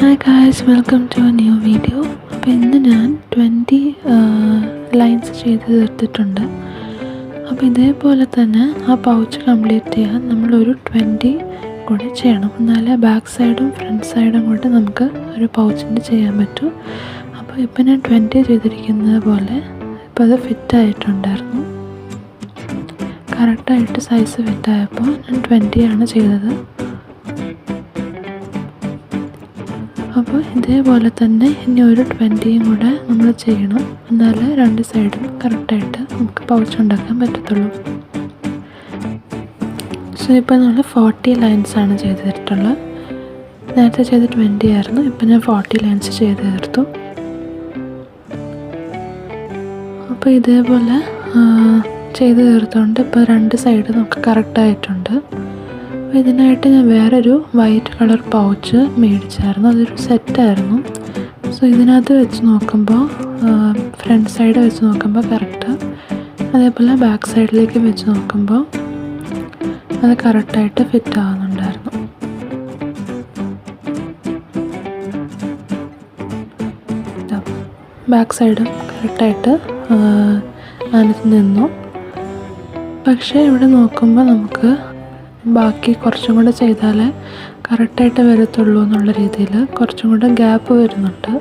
Hi guys, welcome to a new video. അപ്പോൾ ഇന്ന് ഞാൻ 20 ലൈൻസ് ചെയ്ത് തീർത്തിട്ടുണ്ട്. അപ്പോൾ ഇതേപോലെ തന്നെ ആ പൗച്ച് കംപ്ലീറ്റ് ചെയ്യാൻ നമ്മളൊരു 20 കൂടി ചെയ്യണം. എന്നാലേ ബാക്ക് സൈഡും ഫ്രണ്ട് സൈഡും കൂടി നമുക്ക് ഒരു പൗച്ചിൻ്റെ ചെയ്യാൻ പറ്റും. അപ്പോൾ ഇപ്പോൾ ഞാൻ 20 ചെയ്തിരിക്കുന്നത് പോലെ ഇപ്പോൾ അത് ഫിറ്റായിട്ടുണ്ടായിരുന്നു. കറക്റ്റായിട്ട് സൈസ് ഫിറ്റായപ്പോൾ ഞാൻ 20 ആണ് ചെയ്തത്. അപ്പോൾ ഇതേപോലെ തന്നെ ഇനി ഒരു 20യും കൂടെ നമ്മൾ ചെയ്യണം. എന്നാലേ രണ്ട് സൈഡും കറക്റ്റായിട്ട് നമുക്ക് പൗച്ച് ഉണ്ടാക്കാൻ പറ്റത്തുള്ളൂ. സോ ഇപ്പോൾ നമ്മൾ 40 ലൈൻസാണ് ചെയ്ത് തീർത്തുള്ളത്. നേരത്തെ ചെയ്ത് 20 ആയിരുന്നു, ഇപ്പോൾ ഞാൻ 40 ലൈൻസ് ചെയ്ത് തീർത്തു. അപ്പോൾ ഇതേപോലെ ചെയ്ത് തീർത്തുകൊണ്ട് ഇപ്പോൾ രണ്ട് സൈഡ് നമുക്ക് കറക്റ്റായിട്ടുണ്ട്. അപ്പോൾ ഇതിനായിട്ട് ഞാൻ വേറൊരു വൈറ്റ് കളർ പൗച്ച് മേടിച്ചായിരുന്നു. അതൊരു സെറ്റായിരുന്നു. സോ ഇതിനകത്ത് വെച്ച് നോക്കുമ്പോൾ ഫ്രണ്ട് സൈഡ് വെച്ച് നോക്കുമ്പോൾ കറക്റ്റ്, അതേപോലെ ബാക്ക് സൈഡിലേക്ക് വെച്ച് നോക്കുമ്പോൾ അത് കറക്റ്റായിട്ട് ഫിറ്റ് ആവുന്നുണ്ടായിരുന്നു. ബാക്ക് സൈഡും കറക്റ്റായിട്ട് അതിനകത്ത് നിന്നു. പക്ഷേ ഇവിടെ നോക്കുമ്പോൾ നമുക്ക് ബാക്കി കുറച്ചും കൂടെ ചെയ്താലേ കറക്റ്റായിട്ട് വരത്തുള്ളൂ എന്നുള്ള രീതിയിൽ കുറച്ചും കൂടെ ഗ്യാപ്പ് വരുന്നുണ്ട്.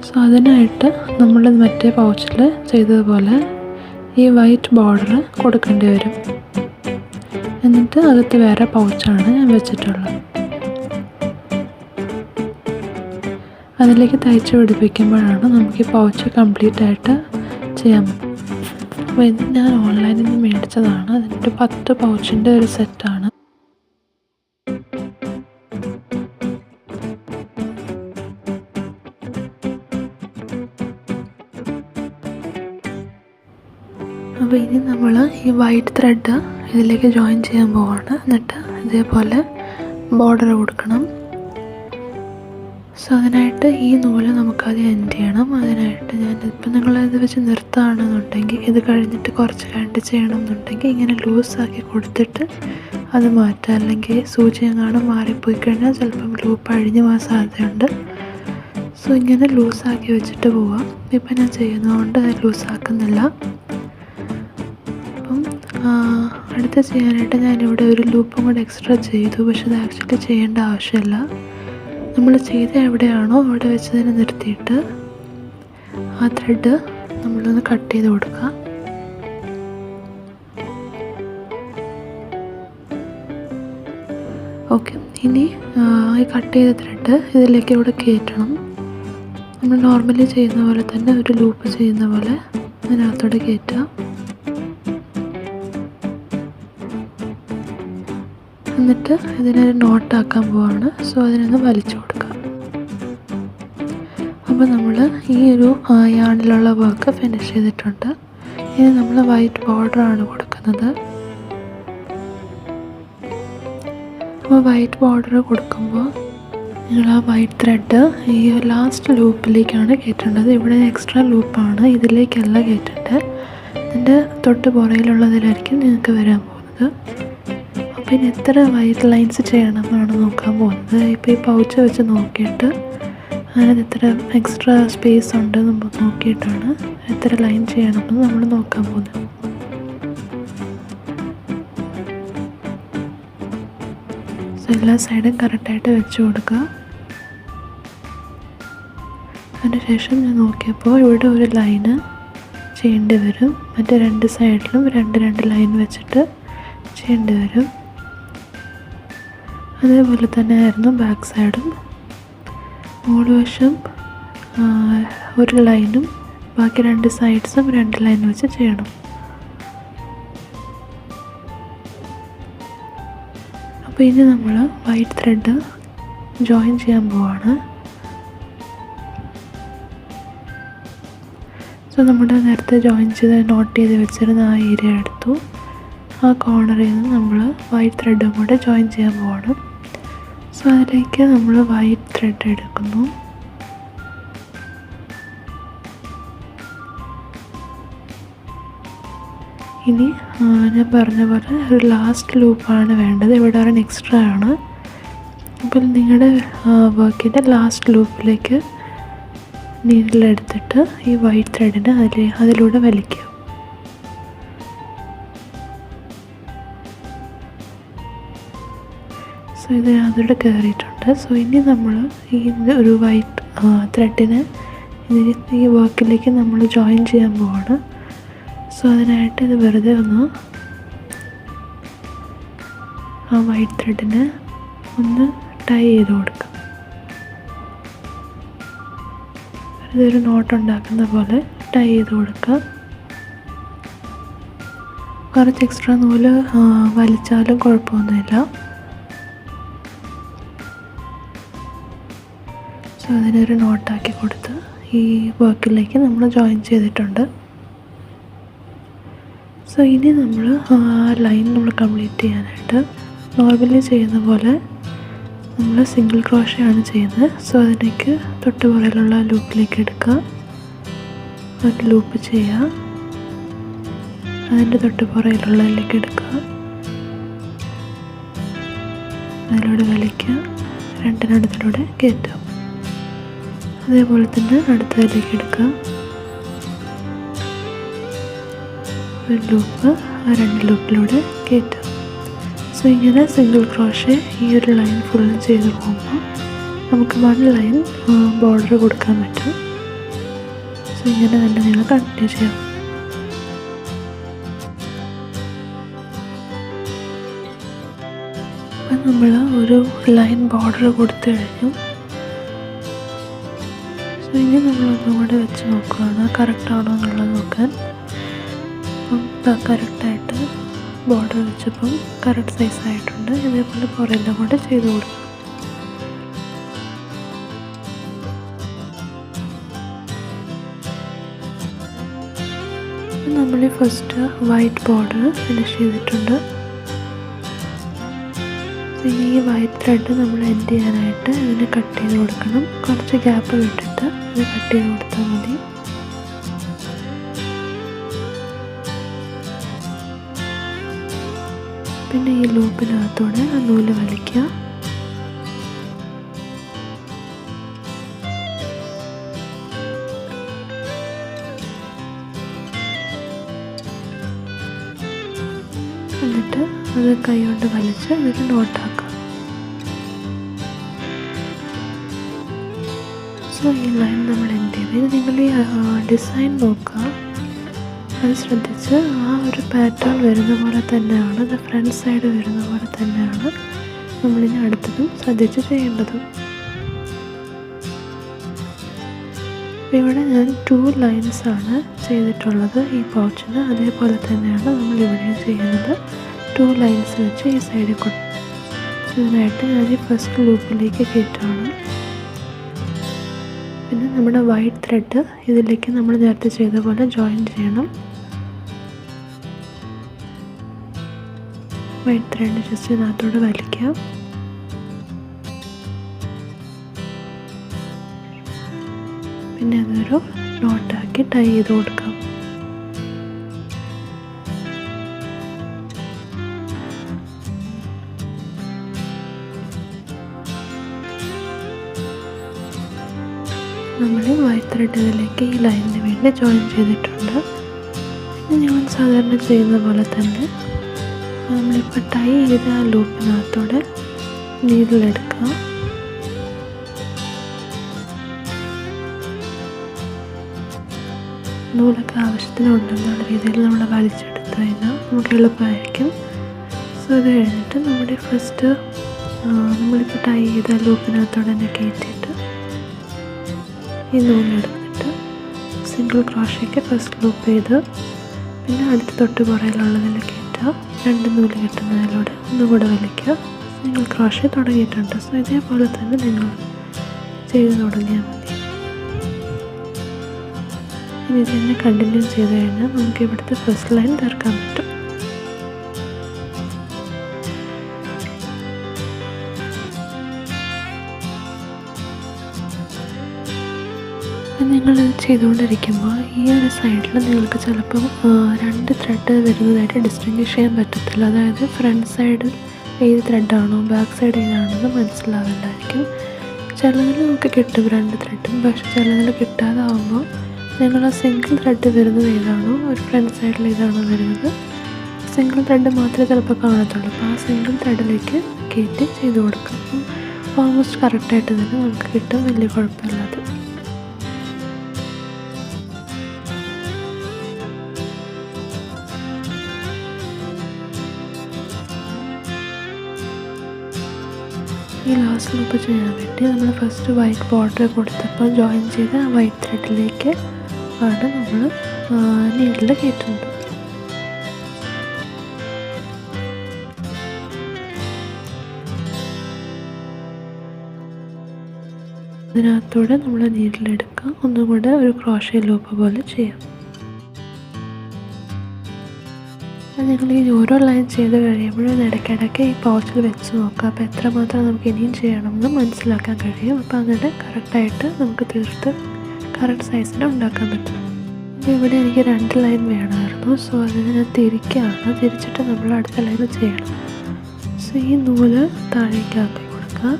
സോ അതിനായിട്ട് നമ്മൾ മറ്റേ പൗച്ചിൽ ചെയ്തതുപോലെ ഈ വൈറ്റ് ബോർഡർ കൊടുക്കേണ്ടി വരും. എന്നിട്ട് അകത്ത് വേറെ പൗച്ചാണ് ഞാൻ വെച്ചിട്ടുള്ളത്. അതിലേക്ക് തയ്ച്ച് പിടിപ്പിക്കുമ്പോഴാണ് നമുക്ക് ഈ പൗച്ച് കംപ്ലീറ്റ് ആയിട്ട് ചെയ്യാൻ പറ്റും. അപ്പോൾ ഇത് ഞാൻ ഓൺലൈനിൽ നിന്ന് മേടിച്ചതാണ്. അതിൻ്റെ 10 പൗച്ചിൻ്റെ ഒരു സെറ്റാണ്. അപ്പോൾ ഇനി നമ്മൾ ഈ വൈറ്റ് ത്രെഡ് ഇതിലേക്ക് ജോയിൻ ചെയ്യാൻ പോവാണ്. എന്നിട്ട് ഇതേപോലെ ബോർഡർ കൊടുക്കണം. സോ അതിനായിട്ട് ഈ നൂല് നമുക്കത് എൻഡ് ചെയ്യണം. അതിനായിട്ട് ഞാനിപ്പോൾ നിങ്ങളിത് വെച്ച് നിർത്തുകയാണെന്നുണ്ടെങ്കിൽ ഇത് കഴിഞ്ഞിട്ട് കുറച്ച് കഴിഞ്ഞിട്ട് ചെയ്യണമെന്നുണ്ടെങ്കിൽ ഇങ്ങനെ ലൂസാക്കി കൊടുത്തിട്ട് അത് മാറ്റാം. അല്ലെങ്കിൽ സൂചി എങ്ങാനും മാറിപ്പോയി കഴിഞ്ഞാൽ ചിലപ്പം ലൂപ്പ് അഴിഞ്ഞു പോകാൻ സാധ്യതയുണ്ട്. സോ ഇങ്ങനെ ലൂസാക്കി വെച്ചിട്ട് പോവാം. ഇപ്പം ഞാൻ ചെയ്യുന്നതുകൊണ്ട് അത് ലൂസാക്കുന്നില്ല. അപ്പം അടുത്ത് ചെയ്യാനായിട്ട് ഞാനിവിടെ ഒരു ലൂപ്പും കൂടെ എക്സ്ട്രാ ചെയ്തു. പക്ഷെ അത് ആക്ച്വലി ചെയ്യേണ്ട ആവശ്യമില്ല. നമ്മൾ ചെയ്ത് എവിടെയാണോ അവിടെ വെച്ച് തന്നെ നിർത്തിയിട്ട് ആ ത്രെഡ് നമ്മളൊന്ന് കട്ട് ചെയ്ത് കൊടുക്കുക. ഓക്കെ, ഇനി ഈ കട്ട് ചെയ്ത ത്രെഡ് ഇതിലേക്ക് ഇവിടെ കയറ്റണം. നമ്മൾ നോർമലി ചെയ്യുന്ന പോലെ തന്നെ ഒരു ലൂപ്പ് ചെയ്യുന്ന പോലെ അതിനകത്തോടെ കയറ്റുക. എന്നിട്ട് ഇതിനൊരു നോട്ടാക്കാൻ പോവാണ്. സോ അതിനൊന്ന് വലിച്ചു കൊടുക്കുക. അപ്പോൾ നമ്മൾ ഈ ഒരു യാണിലുള്ള വർക്ക് ഫിനിഷ് ചെയ്തിട്ടുണ്ട്. ഇനി നമ്മൾ വൈറ്റ് ബോർഡറാണ് കൊടുക്കുന്നത്. അപ്പോൾ വൈറ്റ് ബോർഡർ കൊടുക്കുമ്പോൾ നിങ്ങൾ ആ വൈറ്റ് ത്രെഡ് ഈ ലാസ്റ്റ് ലൂപ്പിലേക്കാണ് കയറ്റേണ്ടത്. ഇവിടെ എക്സ്ട്രാ ലൂപ്പാണ്, ഇതിലേക്കല്ല കയറ്റേണ്ടത്. ഇതിൻ്റെ തൊട്ട് പുറയിലുള്ളതിലായിരിക്കും നിങ്ങൾക്ക് വരാൻ പോകുന്നത്. പിന്നെ എത്ര വൈറ്റ് ലൈൻസ് ചെയ്യണം എന്നാണ് നോക്കാൻ പോകുന്നത്. ഇപ്പോൾ ഈ പൗച്ച് വെച്ച് നോക്കിയിട്ട് അതിനകത്ത് എത്ര എക്സ്ട്രാ സ്പേസ് ഉണ്ട് നമ്മൾ നോക്കിയിട്ടാണ് എത്ര ലൈൻ ചെയ്യണമെന്ന് നമ്മൾ നോക്കാൻ പോകുന്നത്. സോ എല്ലാ സൈഡും കറക്റ്റായിട്ട് വെച്ച് കൊടുക്കുക. അതിനുശേഷം ഞാൻ നോക്കിയപ്പോൾ ഇവിടെ ഒരു ലൈന് ചെയ്യേണ്ടി വരും. മറ്റേ രണ്ട് സൈഡിലും രണ്ട് ലൈൻ വെച്ചിട്ട് ചെയ്യേണ്ടി വരും. അതേപോലെ തന്നെ ആയിരുന്നു ബാക്ക് സൈഡും. മുകൾ വശം ഒരു ലൈനും ബാക്കി രണ്ട് സൈഡ്സും രണ്ട് ലൈൻ വെച്ച് ചെയ്യണം. അപ്പോൾ ഇനി നമ്മൾ വൈറ്റ് ത്രെഡ് ജോയിൻ ചെയ്യാൻ പോവാണ്. സോ നമ്മുടെ നേരത്തെ ജോയിൻ ചെയ്ത് നോട്ട് ചെയ്ത് വെച്ചിരുന്ന ആ ഏരിയ എടുത്തു. ആ കോർണറിൽ നിന്ന് നമ്മൾ വൈറ്റ് ത്രെഡും കൂടെ ജോയിൻ ചെയ്യാൻ പോവാണ്. സോ അതിലേക്ക് നമ്മൾ വൈറ്റ് ത്രെഡ് എടുക്കുന്നു. ഇനി ഞാൻ പറഞ്ഞ പോലെ ഒരു ലാസ്റ്റ് ലൂപ്പാണ് വേണ്ടത്. ഇവിടെ ഒരു എക്സ്ട്രാ ആണ്. അപ്പോൾ നിങ്ങളുടെ വർക്കിൻ്റെ ലാസ്റ്റ് ലൂപ്പിലേക്ക് നീഡിലെടുത്തിട്ട് ഈ വൈറ്റ് ത്രെഡിനെ അതിലൂടെ വലിക്കുക. സോ ഇത് അതിലൂടെ കയറിയിട്ടുണ്ട്. സോ ഇനി നമ്മൾ ഈ ഒരു വൈറ്റ് ത്രെഡിനെ ഈ വർക്കിലേക്ക് നമ്മൾ ജോയിൻ ചെയ്യാൻ പോവാണ്. സോ അതിനായിട്ട് ഇത് വെറുതെ ഒന്ന് ആ വൈറ്റ് ത്രെഡിനെ ഒന്ന് ടൈ ചെയ്ത് കൊടുക്കാം. ഇതൊരു നോട്ട് ഉണ്ടാക്കുന്ന പോലെ ടൈ ചെയ്ത് കൊടുക്കുക. കുറച്ച് എക്സ്ട്രാ നൂല് വലിച്ചാലും കുഴപ്പമൊന്നുമില്ല. സോ അതിനൊരു നോട്ടാക്കി കൊടുത്ത് ഈ വർക്കിലേക്ക് നമ്മൾ ജോയിൻ ചെയ്തിട്ടുണ്ട്. സോ ഇനി നമ്മൾ ആ ലൈൻ നമ്മൾ കംപ്ലീറ്റ് ചെയ്യാനായിട്ട് നോർമലി ചെയ്യുന്ന പോലെ നമ്മൾ സിംഗിൾ ക്രോഷയാണ് ചെയ്യുന്നത്. സോ അതിലേക്ക് തൊട്ട് പുറകിലുള്ള ലൂപ്പിലേക്ക് എടുക്കുക, ഒരു ലൂപ്പ് ചെയ്യുക, അതിൻ്റെ തൊട്ട് പുറകിലുള്ളതിലേക്ക് എടുക്കുക, അതിലൂടെ വലിക്കുക, രണ്ടിനടുത്തിലൂടെ കയറ്റുക. അതേപോലെ തന്നെ അടുത്തതിലേക്ക് എടുക്കുക, ഒരു ലൂപ്പ്, ആ രണ്ട് ലൂപ്പിലൂടെ കയറ്റുക. സോ ഇങ്ങനെ സിംഗിൾ ക്രോഷേ ഈ ഒരു ലൈൻ ഫുള്ളും ചെയ്ത് പോകുമ്പോൾ നമുക്ക് 1 ലൈൻ ബോർഡർ കൊടുക്കാൻ പറ്റും. സോ ഇങ്ങനെ തന്നെ നിങ്ങൾ കണ്ടിന്യൂ ചെയ്യാം. അപ്പം നമ്മൾ ഒരു ലൈൻ ബോർഡർ കൊടുത്തു കഴിഞ്ഞു. സോ ഇനി നമ്മളൊന്നും കൂടെ വെച്ച് നോക്കുകയാണ് കറക്റ്റാണോ എന്നുള്ളത് നോക്കാൻ. അപ്പം കറക്റ്റായിട്ട് ബോർഡർ വെച്ചപ്പം കറക്റ്റ് സൈസായിട്ടുണ്ട്. ഇതേപോലെ പുറയെല്ലാം കൂടെ ചെയ്ത് കൊടുക്കും. നമ്മൾ ഫസ്റ്റ് വൈറ്റ് ബോർഡർ ഫിനിഷ് ചെയ്തിട്ടുണ്ട്. ഇനി ഈ വൈറ്റ് ത്രെഡ് നമ്മൾ എൻഡ് ചെയ്യാനായിട്ട് ഇതിനെ കട്ട് ചെയ്ത് കൊടുക്കണം. കുറച്ച് ഗ്യാപ്പ് വിട്ടിട്ട് ഇത് കട്ട് ചെയ്ത് കൊടുത്താൽ മതി. പിന്നെ ഈ ലൂപ്പിനകത്തൂടെ ആ നൂല് വലിക്കുക. എന്നിട്ട് അത് കൈ കൊണ്ട് വലിച്ച് അതൊരു നോട്ടാക്കുക. സോ ഈ ലൈൻ നമ്മൾ എൻഡ് ചെയ്ത് നിങ്ങൾ ഈ ഡിസൈൻ നോക്കുക, അത് ശ്രദ്ധിച്ച് ആ ഒരു പാറ്റേൺ വരുന്ന പോലെ തന്നെയാണ്, അത് ഫ്രണ്ട് സൈഡ് വരുന്ന പോലെ തന്നെയാണ് നമ്മളിനി അടുത്തതും ശ്രദ്ധിച്ച് ചെയ്യേണ്ടത്. ഇവിടെ ഞാൻ 2 ലൈൻസാണ് ചെയ്തിട്ടുള്ളത് ഈ പൗച്ചിന്. അതേപോലെ തന്നെയാണ് നമ്മളിവിടെ ചെയ്യുന്നത്. 2 ലൈൻസ് വെച്ച് ഈ സൈഡിൽ കൊടുക്കും. ഇതിനായിട്ട് ഞാൻ ഈ ഫസ്റ്റ് ലൂപ്പിലേക്ക് കയറ്റുകയാണ്. പിന്നെ നമ്മുടെ വൈറ്റ് ത്രെഡ് ഇതിലേക്ക് നമ്മൾ നേരത്തെ ചെയ്ത പോലെ ജോയിൻ ചെയ്യണം. വൈറ്റ് ത്രെഡ് ജസ്റ്റ് ഇതിനകത്തോട് വലിക്കാം. പിന്നെ അതൊരു നോട്ടാക്കി ടൈ ചെയ്ത് കൊടുക്കാം. നമ്മൾ വൈറ്റ് ത്രെഡ് ഇതിലേക്ക് ഈ ലൈനിന് വേണ്ടി ജോയിൻ ചെയ്തിട്ടുണ്ട്. പിന്നെ ഞാൻ സാധാരണ ചെയ്യുന്ന പോലെ തന്നെ നമ്മളിപ്പോൾ ടൈ ചെയ്ത ആ ലൂപ്പിനകത്തോടെ നീഡിലെടുക്കുക. നൂലൊക്കെ ആവശ്യത്തിനുണ്ടെന്നുള്ള രീതിയിൽ നമ്മൾ വലിച്ചെടുത്ത് കഴിഞ്ഞാൽ നമുക്ക് എളുപ്പമായിരിക്കും. സോ അത് കഴിഞ്ഞിട്ട് നമ്മുടെ ഫസ്റ്റ് നമ്മളിപ്പോൾ ടൈ ചെയ്ത ലൂപ്പിനകത്തോടെ തന്നെ കയറ്റിയിട്ട് ഈ നൂലെടുത്തിട്ട് സിംഗിൾ ക്രോഷയ്ക്ക് ഫസ്റ്റ് ലൂപ്പ് ചെയ്ത് പിന്നെ അടുത്ത് തൊട്ട് പുറയിലുള്ളതിൽ കയറ്റുക. 2 നൂല് കിട്ടുന്നതിലൂടെ ഒന്നുകൂടെ വലിക്കുക. സിംഗിൾ ക്രോഷേ തുടങ്ങിയിട്ടുണ്ട്. സോ ഇതേപോലെ തന്നെ നിങ്ങൾ ചെയ്ത് തുടങ്ങിയാൽ മതി. ഇനി ഇത് തന്നെ കണ്ടിന്യൂ ചെയ്ത് കഴിഞ്ഞാൽ നമുക്ക് ഇവിടുത്തെ ഫസ്റ്റ് ലൈൻ തീർക്കാൻ പറ്റും. നിങ്ങളിത് ചെയ്തുകൊണ്ടിരിക്കുമ്പോൾ ഈ ഒരു സൈഡിൽ നിങ്ങൾക്ക് ചിലപ്പം 2 ത്രെഡ് വരുന്നതായിട്ട് ഡിസ്റ്റിങ്വിഷ് ചെയ്യാൻ പറ്റത്തില്ല. അതായത് ഫ്രണ്ട് സൈഡിൽ ഏത് ത്രെഡാണോ ബാക്ക് സൈഡ് ഏതാണെന്ന് മനസ്സിലാവില്ലായിരിക്കും. ചിലതിൽ നമുക്ക് കിട്ടും 2 ത്രെഡും, പക്ഷെ ചിലതിൽ കിട്ടാതാവുമ്പോൾ നിങ്ങൾ ആ സിംഗിൾ ത്രെഡ് വരുന്നത് ഏതാണോ, ഒരു ഫ്രണ്ട് സൈഡിൽ ഏതാണോ വരുന്നത്, സിംഗിൾ ത്രെഡ് മാത്രമേ ചിലപ്പോൾ കാണത്തുള്ളൂ. അപ്പോൾ ആ സിംഗിൾ ത്രെഡിലേക്ക് കയറ്റി ചെയ്ത് കൊടുക്കാം. അപ്പോൾ ഓൾമോസ്റ്റ് കറക്റ്റായിട്ട് തന്നെ നമുക്ക് കിട്ടും, വലിയ കുഴപ്പമില്ലാതെ. ഈ ലാസ്റ്റ് ലൂപ്പ് ചെയ്യാൻ വേണ്ടി നമ്മൾ ഫസ്റ്റ് വൈറ്റ് ബോർഡർ കൊടുത്തപ്പോൾ ജോയിൻ ചെയ്ത ആ വൈറ്റ് ത്രെഡിലേക്ക് ആണ് നമ്മൾ നീഡിൽ കയറ്റുന്നത്. അതിനകത്തൂടെ നമ്മൾ നീഡിലെടുക്കുക, ഒന്നും കൂടെ ഒരു ക്രോഷേ ലൂപ്പ് പോലെ ചെയ്യാം. നിങ്ങൾ ഈ ഓരോ ലൈൻ ചെയ്ത് കഴിയുമ്പോഴും ഇടയ്ക്കിടയ്ക്ക് ഈ പൗച്ചിൽ വെച്ച് നോക്കുക. അപ്പോൾ എത്രമാത്രം നമുക്ക് ഇനിയും ചെയ്യണമെന്ന് മനസ്സിലാക്കാൻ കഴിയും. അപ്പോൾ അങ്ങനെ കറക്റ്റായിട്ട് നമുക്ക് തീർത്ത് കറക്റ്റ് സൈസിന് ഉണ്ടാക്കാൻ പറ്റും. അപ്പോൾ ഇവിടെ എനിക്ക് 2 ലൈൻ വേണമായിരുന്നു. സോ അതിന് ഞാൻ തിരിച്ചിട്ട് നമ്മൾ അടുത്ത ലൈൻ ചെയ്യണം. സോ ഈ നൂല് താഴേക്കാക്കി കൊടുക്കുക.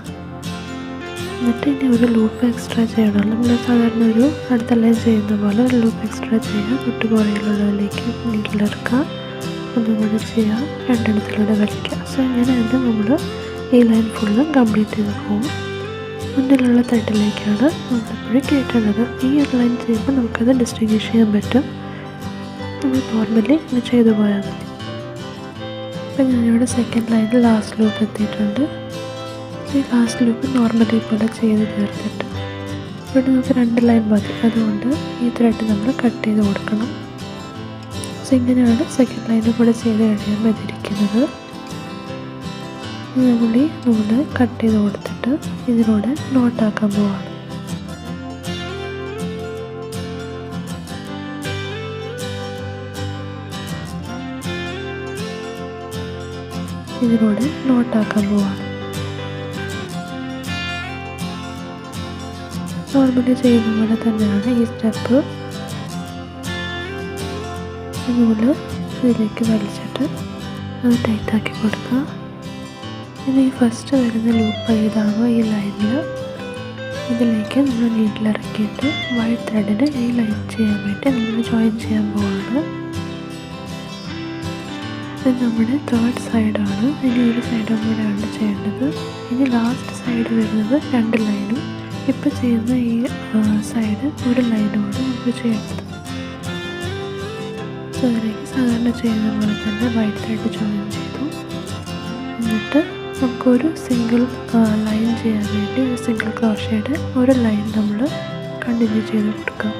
എന്നിട്ട് ഇനി ഒരു ലൂപ്പ് എക്സ്ട്രാ ചെയ്യണം. നമ്മൾ സാധാരണ ഒരു അടുത്ത ലൈൻ ചെയ്യുന്ന പോലെ ഒരു ലൂപ്പ് എക്സ്ട്രാ ചെയ്യുക. തൊട്ട് പുറകിലുള്ളതിലേക്ക് നീഡിലെടുക്കുക, ഒന്നുകൂടി ചെയ്യുക, രണ്ടെണ്ണത്തിലൂടെ വലിക്കുക. സോ ഇങ്ങനെയാണ് നമ്മൾ ഈ ലൈൻ ഫുള്ളും കംപ്ലീറ്റ് ചെയ്ത് പോകും. മുന്നിലുള്ള ത്രെഡിലേക്കാണ് നമ്മളെപ്പോഴും കയറ്റേണ്ടത്. ഈ ഒരു ലൈൻ ചെയ്യുമ്പോൾ നമുക്കത് ഡിസ്റ്റിങ്വിഷ് ചെയ്യാൻ പറ്റും. നമ്മൾ നോർമലി ഇങ്ങനെ ചെയ്തു പോയാൽ മതി. ഇപ്പം ഞാനിവിടെ സെക്കൻഡ് ലൈനിൽ ലാസ്റ്റ് ലൂപ്പ് എത്തിയിട്ടുണ്ട്. ഈ ലാസ്റ്റ് ലൂപ്പ് നോർമലി പോലെ ചെയ്ത് തീർത്തിട്ട് ഇവിടെ നമുക്ക് 2 ലൈൻ മതി. അതുകൊണ്ട് ഈ ത്രെഡ് നമ്മൾ കട്ട് ചെയ്ത് കൊടുക്കണം. സോ ഇങ്ങനെയാണ് സെക്കൻഡ് ലൈനും കൂടെ ചെയ്ത് കഴിയുമ്പോൾ ഇതിരിക്കുന്നത്. നമ്മൾ ഈ നൂല് കട്ട് ചെയ്ത് കൊടുത്തിട്ട് ഇതിലൂടെ നോട്ടാക്കാൻ പോവാണ്. ഇതിലൂടെ നോട്ടാക്കാൻ പോവാണ്. നോർമലി ചെയ്യുന്ന പോലെ തന്നെയാണ് ഈ സ്റ്റെപ്പ്. നൂല് ഇതിലേക്ക് വലിച്ചിട്ട് അത് ടൈറ്റാക്കി കൊടുക്കുക. ഇനി ഈ ഫസ്റ്റ് വരുന്ന ലൂപ്പ് ഏതാണോ ഈ ലൈനിൽ ഇതിലേക്ക് നമ്മൾ നീഡിലിറക്കിയിട്ട് വൈറ്റ് ത്രെഡിന് ഈ ലൈൻ ചെയ്യാൻ വേണ്ടി നമ്മൾ ജോയിൻ ചെയ്യാൻ പോവാണ്. ഇത് നമ്മുടെ 3rd സൈഡാണ്. ഇനി ഒരു സൈഡും കൂടെയാണ് ചെയ്യേണ്ടത്. ഇനി ലാസ്റ്റ് സൈഡ് വരുന്നത് 2 ലൈനും. ഇപ്പോൾ ചെയ്യുന്ന ഈ സൈഡ് ഒരു ലൈനോട് നമുക്ക് ചെയ്യേണ്ടത്. സോ അതിലേക്ക് സാധാരണ ചെയ്യുന്ന പോലെ തന്നെ വൈറ്റ് ത്രെഡ് ജോയിൻ ചെയ്തു. എന്നിട്ട് നമുക്കൊരു സിംഗിൾ ലൈൻ ചെയ്യാൻ വേണ്ടി ഒരു സിംഗിൾ ക്രോഷയുടെ ഒരു ലൈൻ നമ്മൾ കണ്ടിന്യൂ ചെയ്ത് കൊടുക്കാം.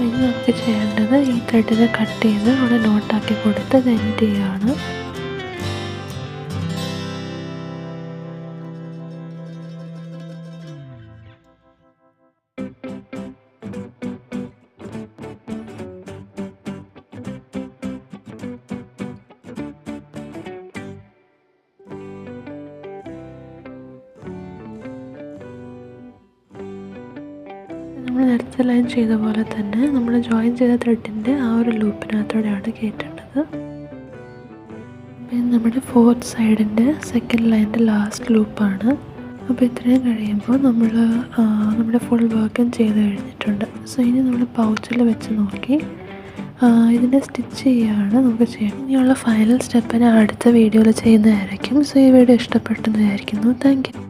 ഇനി നമുക്ക് ചെയ്യേണ്ടത് ഈ ത്രെഡിനെ കട്ട് ചെയ്ത് അവിടെ നോട്ടാക്കി കൊടുത്ത് അത് എൻഡ് ചെയ്യുകയാണ്. നമ്മൾ നേരത്തെ ലൈൻ ചെയ്ത പോലെ തന്നെ നമ്മൾ ജോയിൻ ചെയ്ത ത്രെഡിൻ്റെ ആ ഒരു ലൂപ്പിനകത്തോടെയാണ് കയറ്റേണ്ടത്. പിന്നെ നമ്മുടെ 4th സൈഡിൻ്റെ സെക്കൻഡ് ലൈനിൻ്റെ ലാസ്റ്റ് ലൂപ്പാണ്. അപ്പോൾ ഇത്രയും കഴിയുമ്പോൾ നമ്മുടെ ഫുൾ വർക്കും ചെയ്ത് കഴിഞ്ഞിട്ടുണ്ട്. സോ ഇനി നമ്മൾ പൗച്ചിൽ വെച്ച് നോക്കി ഇതിനെ സ്റ്റിച്ച് ചെയ്യുകയാണ് നമുക്ക് ചെയ്യണം. ഇനിയുള്ള ഫൈനൽ സ്റ്റെപ്പ് ഞാൻ അടുത്ത വീഡിയോയിൽ ചെയ്യുന്നതായിരിക്കും. സോ ഈ വീഡിയോ ഇഷ്ടപ്പെട്ടെന്ന് വിചാരിക്കുന്നു. Thank you.